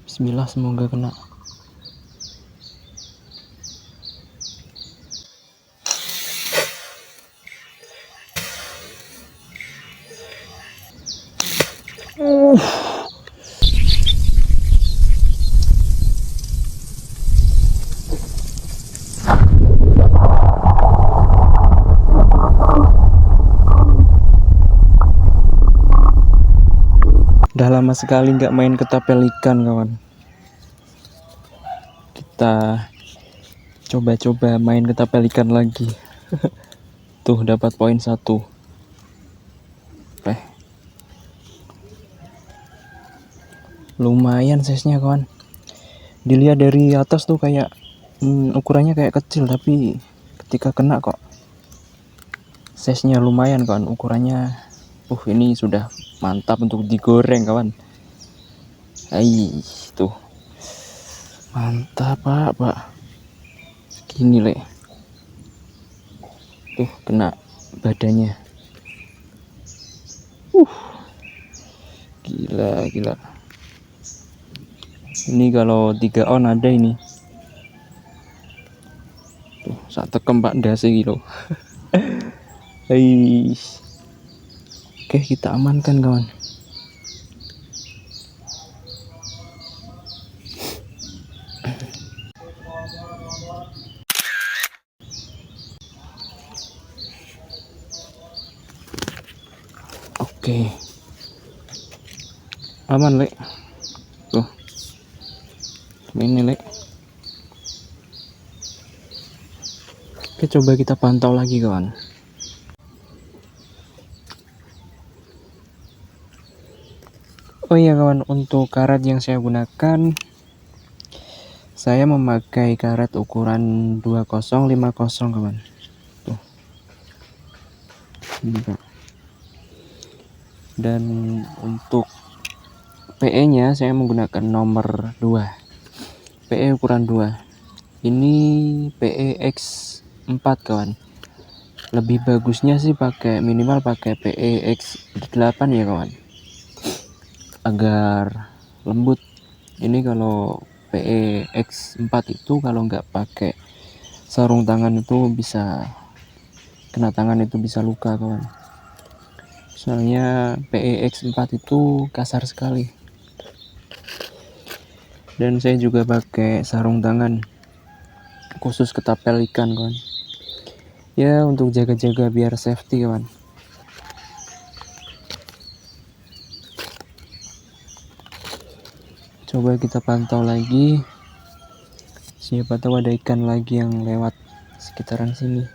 Bismillah, semoga kena. Udah lama sekali nggak main ketapel ikan, kawan. Kita coba-coba main ketapel ikan lagi. Tuh, dapat poin 1. Lumayan size-nya, kawan. Dilihat dari atas tuh kayak ukurannya kayak kecil, tapi ketika kena kok size-nya lumayan, kawan. Ukurannya ini sudah mantap untuk digoreng, kawan. Tuh. Mantap, Pak. Gini, tuh kena badannya. Gila. Ini kalau 3 on ada ini. Tuh, sak tekem Pak ndase iki lho. Oke, kita amankan, kawan. Oke. Aman, Lek. Tuh. Ini, Lek. Oke, coba kita pantau lagi, kawan. Oh iya, kawan, untuk karet yang saya gunakan, saya memakai karet ukuran 2050, kawan. Tuh. Ini, Pak. Dan untuk PE-nya saya menggunakan nomor 2. PE ukuran 2. Ini PE X4, kawan. Lebih bagusnya sih minimal pakai PE X8 ya, kawan. Agar lembut. Ini kalau PE X4 itu kalau nggak pakai sarung tangan itu bisa kena tangan, itu bisa luka, kawan. Soalnya PE X4 itu kasar sekali. Dan saya juga pakai sarung tangan khusus ketapel ikan, kawan. Ya, untuk jaga-jaga biar safety, kawan. Coba kita pantau lagi. Siapa tahu ada ikan lagi yang lewat sekitaran sini.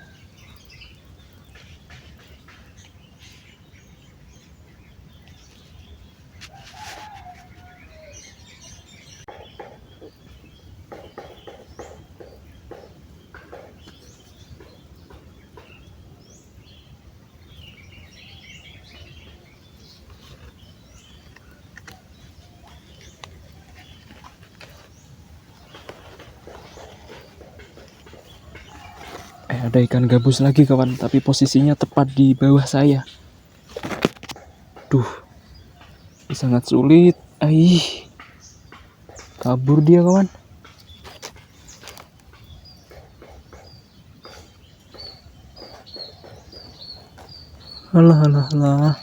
Ada ikan gabus lagi, kawan, tapi posisinya tepat di bawah saya. Duh, sangat sulit. Kabur dia, kawan. Alah.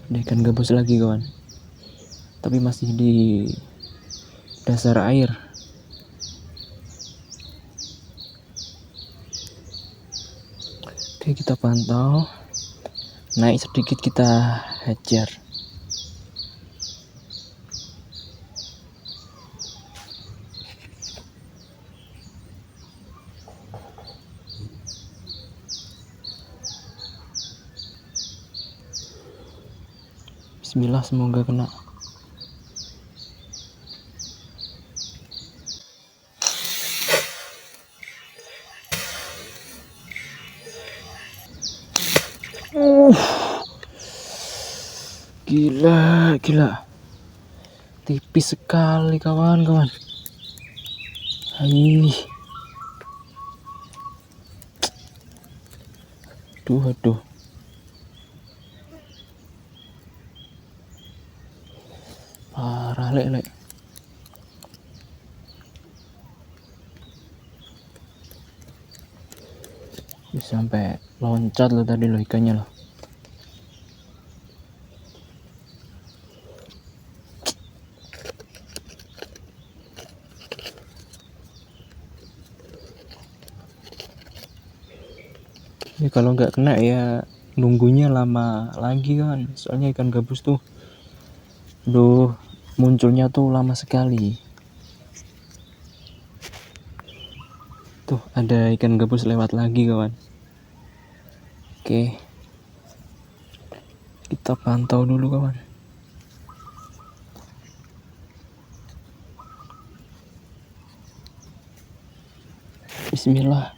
Ada ikan gabus lagi, kawan, tapi masih di dasar air. Oke, kita pantau. Naik sedikit, kita hajar. Bismillah, semoga kena. Gila, tipis sekali kawan-kawan. Aduh. Parah lek. Bisa sampai loncat loh tadi loh ikannya loh. Ini kalau nggak kena ya nunggunya lama lagi kan, soalnya ikan gabus tuh munculnya tuh lama sekali. Tuh ada ikan gabus lewat lagi kawan. Oke, kita pantau dulu kawan. Bismillah.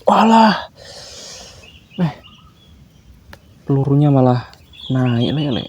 Walah, pelurunya malah naik lele.